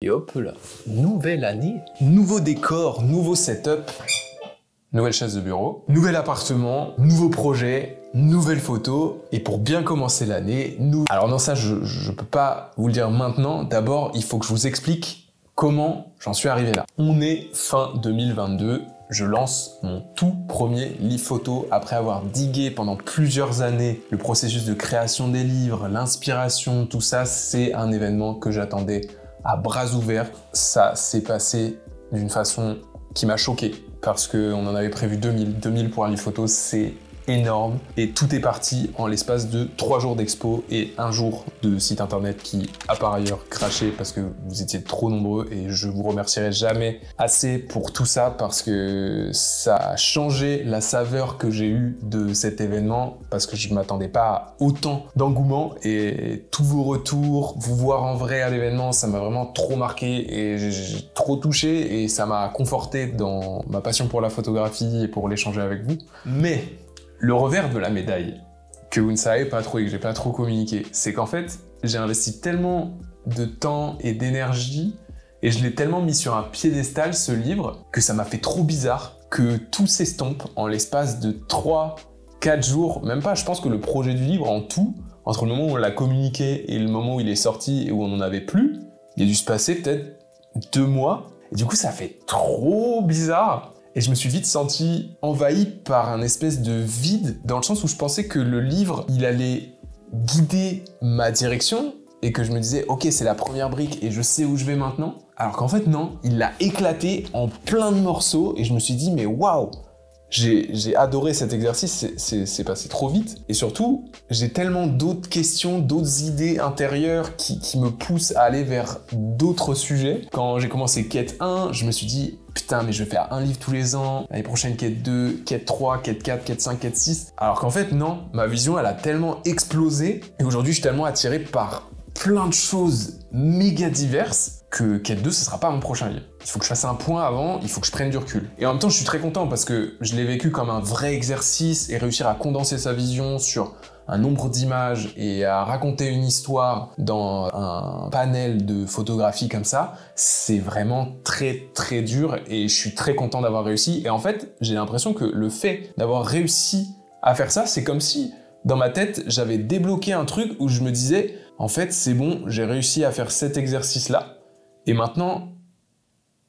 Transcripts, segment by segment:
Et hop là, nouvelle année, nouveau décor, nouveau setup, nouvelle chaise de bureau, nouvel appartement, nouveau projet, nouvelle photo. Et pour bien commencer l'année, Alors non, ça je peux pas vous le dire maintenant. D'abord, il faut que je vous explique comment j'en suis arrivé là. On est fin 2022. Je lance mon tout premier livre photo après avoir digué pendant plusieurs années le processus de création des livres, l'inspiration, tout ça, c'est un événement que j'attendais à bras ouverts. Ça s'est passé d'une façon qui m'a choqué parce qu'on en avait prévu 2000. 2000 pour un livre photo, c'est énorme. Et tout est parti en l'espace de 3 jours d'expo et 1 jour de site internet qui a par ailleurs craché parce que vous étiez trop nombreux et je vous remercierai jamais assez pour tout ça parce que ça a changé la saveur que j'ai eue de cet événement parce que je m'attendais pas à autant d'engouement et tous vos retours, vous voir en vrai à l'événement, ça m'a vraiment trop marqué et j'ai trop touché et ça m'a conforté dans ma passion pour la photographie et pour l'échanger avec vous. Mais le revers de la médaille, que vous ne savez pas trop et que j'ai pas trop communiqué, c'est qu'en fait, j'ai investi tellement de temps et d'énergie et je l'ai tellement mis sur un piédestal, ce livre, que ça m'a fait trop bizarre que tout s'estompe en l'espace de 3-4 jours, même pas, je pense que le projet du livre en tout, entre le moment où on l'a communiqué et le moment où il est sorti et où on n'en avait plus, il a dû se passer peut-être 2 mois. Et du coup, ça fait trop bizarre. Et je me suis vite senti envahi par un espèce de vide, dans le sens où je pensais que le livre, il allait guider ma direction, et que je me disais, ok, c'est la première brique et je sais où je vais maintenant. Alors qu'en fait, non, il l'a éclaté en plein de morceaux, et je me suis dit, mais waouh, j'ai adoré cet exercice, c'est passé trop vite. Et surtout, j'ai tellement d'autres questions, d'autres idées intérieures qui me poussent à aller vers d'autres sujets. Quand j'ai commencé quête 1, je me suis dit, putain, mais je vais faire un livre tous les ans, l'année prochaine quête 2, quête 3, quête 4, quête 5, quête 6. Alors qu'en fait, non, ma vision, elle a tellement explosé, et aujourd'hui, je suis tellement attiré par plein de choses méga diverses que quête 2, ce sera pas mon prochain livre. Il faut que je fasse un point avant, il faut que je prenne du recul. Et en même temps, je suis très content parce que je l'ai vécu comme un vrai exercice et réussir à condenser sa vision sur un nombre d'images et à raconter une histoire dans un panel de photographie comme ça, c'est vraiment très très dur et je suis très content d'avoir réussi. Et en fait, j'ai l'impression que le fait d'avoir réussi à faire ça, c'est comme si dans ma tête, j'avais débloqué un truc où je me disais, en fait, c'est bon, j'ai réussi à faire cet exercice-là. Et maintenant,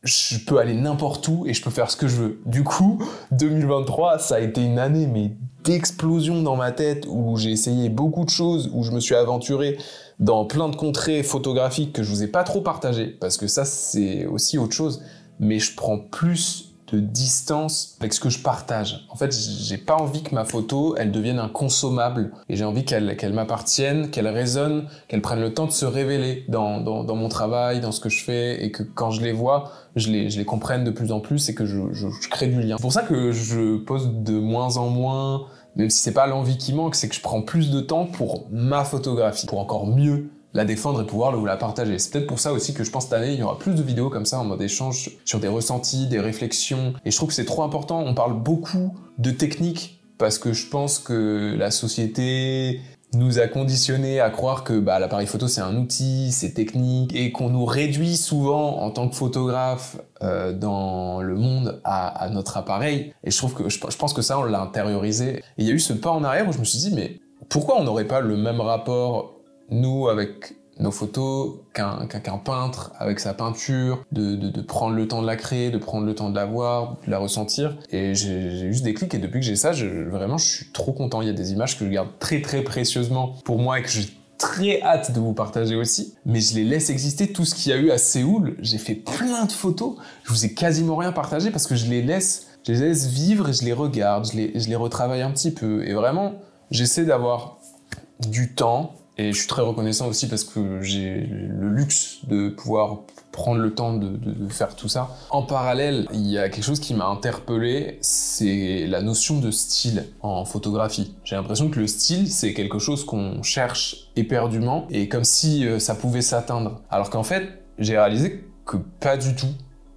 je peux aller n'importe où et je peux faire ce que je veux. Du coup, 2023, ça a été une année mais d'explosion dans ma tête où j'ai essayé beaucoup de choses, où je me suis aventuré dans plein de contrées photographiques que je vous ai pas trop partagées, parce que ça, c'est aussi autre chose, mais je prends plus de distance avec ce que je partage. En fait, j'ai pas envie que ma photo, elle devienne un consommable, et j'ai envie qu'elle m'appartienne, qu'elle résonne, qu'elle prenne le temps de se révéler dans mon travail, dans ce que je fais, et que quand je les vois, je les comprenne de plus en plus et que je crée du lien. C'est pour ça que je pose de moins en moins, même si c'est pas l'envie qui manque, c'est que je prends plus de temps pour ma photographie, pour encore mieux la défendre et pouvoir vous la partager. C'est peut-être pour ça aussi que je pense cette année, il y aura plus de vidéos comme ça en mode échange sur des ressentis, des réflexions. Et je trouve que c'est trop important. On parle beaucoup de technique parce que je pense que la société nous a conditionnés à croire que l'appareil photo c'est un outil, c'est technique, et qu'on nous réduit souvent en tant que photographe dans le monde à notre appareil. Et je pense que ça, on l'a intériorisé. Et il y a eu ce pas en arrière où je me suis dit, mais pourquoi on n'aurait pas le même rapport, nous, avec nos photos, qu'un peintre avec sa peinture, de prendre le temps de la créer, de prendre le temps de la voir, de la ressentir. Et j'ai eu ce déclic, et depuis que j'ai ça, vraiment, je suis trop content. Il y a des images que je garde très très précieusement pour moi et que j'ai très hâte de vous partager aussi. Mais je les laisse exister. Tout ce qu'il y a eu à Séoul, j'ai fait plein de photos. Je vous ai quasiment rien partagé parce que je les laisse vivre et je les regarde, je les retravaille un petit peu. Et vraiment, j'essaie d'avoir du temps. Et je suis très reconnaissant aussi parce que j'ai le luxe de pouvoir prendre le temps de faire tout ça. En parallèle, il y a quelque chose qui m'a interpellé, c'est la notion de style en photographie. J'ai l'impression que le style, c'est quelque chose qu'on cherche éperdument et comme si ça pouvait s'atteindre. Alors qu'en fait, j'ai réalisé que pas du tout.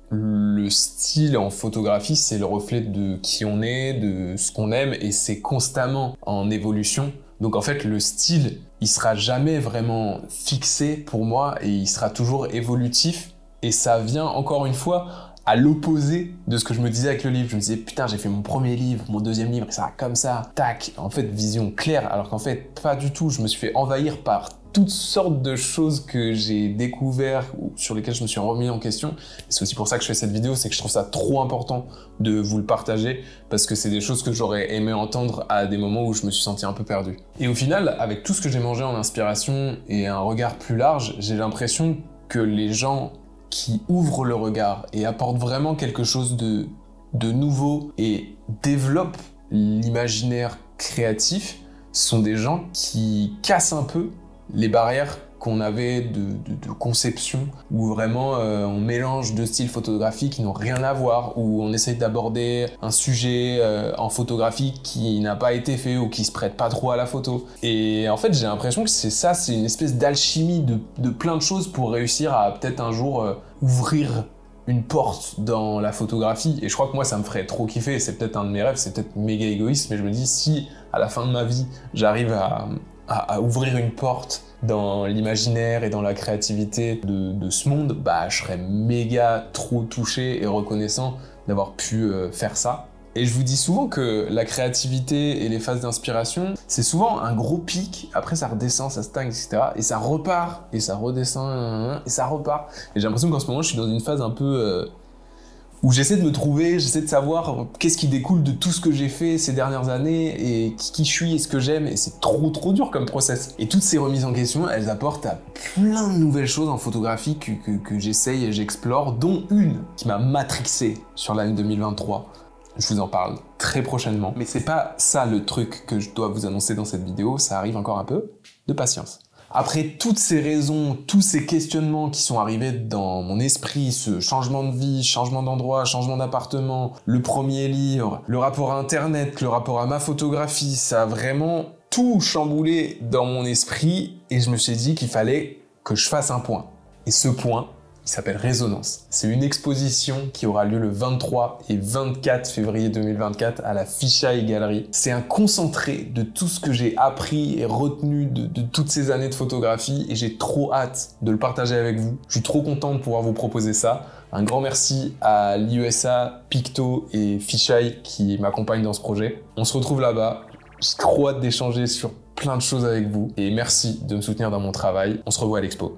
Le style en photographie, c'est le reflet de qui on est, de ce qu'on aime, et c'est constamment en évolution. Donc en fait, le style, il sera jamais vraiment fixé pour moi et il sera toujours évolutif Et ça vient encore une fois à l'opposé de ce que je me disais avec le livre. Je me disais, putain, j'ai fait mon premier livre, mon deuxième livre, et ça va comme ça, tac. En fait, vision claire, alors qu'en fait, pas du tout. Je me suis fait envahir par toutes sortes de choses que j'ai découvert ou sur lesquelles je me suis remis en question. C'est aussi pour ça que je fais cette vidéo, c'est que je trouve ça trop important de vous le partager parce que c'est des choses que j'aurais aimé entendre à des moments où je me suis senti un peu perdu. Et au final, avec tout ce que j'ai mangé en inspiration et un regard plus large, j'ai l'impression que les gens qui ouvrent le regard et apportent vraiment quelque chose de nouveau et développent l'imaginaire créatif sont des gens qui cassent un peu les barrières qu'on avait de conception, où vraiment on mélange deux styles photographiques qui n'ont rien à voir, où on essaye d'aborder un sujet en photographie qui n'a pas été fait ou qui se prête pas trop à la photo. Et en fait, j'ai l'impression que c'est ça, c'est une espèce d'alchimie de plein de choses pour réussir à peut-être un jour ouvrir une porte dans la photographie. Et je crois que moi, ça me ferait trop kiffer. C'est peut-être un de mes rêves, c'est peut-être méga égoïste, mais je me dis, si à la fin de ma vie, j'arrive à ouvrir une porte dans l'imaginaire et dans la créativité de ce monde, bah je serais méga trop touché et reconnaissant d'avoir pu faire ça. Et je vous dis souvent que la créativité et les phases d'inspiration, c'est souvent un gros pic, après ça redescend, ça stagne, etc. Et ça repart, et ça redescend, et ça repart. Et j'ai l'impression qu'en ce moment, je suis dans une phase un peu où j'essaie de me trouver, j'essaie de savoir qu'est-ce qui découle de tout ce que j'ai fait ces dernières années et qui je suis et ce que j'aime, et c'est trop dur comme process. Et toutes ces remises en question, elles apportent à plein de nouvelles choses en photographie que j'essaye et j'explore, dont une qui m'a matrixé sur l'année 2023. Je vous en parle très prochainement, mais c'est pas ça le truc que je dois vous annoncer dans cette vidéo, ça arrive encore un peu de patience. Après toutes ces raisons, tous ces questionnements qui sont arrivés dans mon esprit, ce changement de vie, changement d'endroit, changement d'appartement, le premier livre, le rapport à Internet, le rapport à ma photographie, ça a vraiment tout chamboulé dans mon esprit et je me suis dit qu'il fallait que je fasse un point. Et ce point, il s'appelle Résonance. C'est une exposition qui aura lieu le 23 et 24 février 2024 à la Fisheye Gallery. C'est un concentré de tout ce que j'ai appris et retenu de toutes ces années de photographie et j'ai trop hâte de le partager avec vous. Je suis trop content de pouvoir vous proposer ça. Un grand merci à l'IUSA, Picto et Fisheye qui m'accompagnent dans ce projet. On se retrouve là-bas. J'ai trop hâte d'échanger sur plein de choses avec vous et merci de me soutenir dans mon travail. On se revoit à l'expo.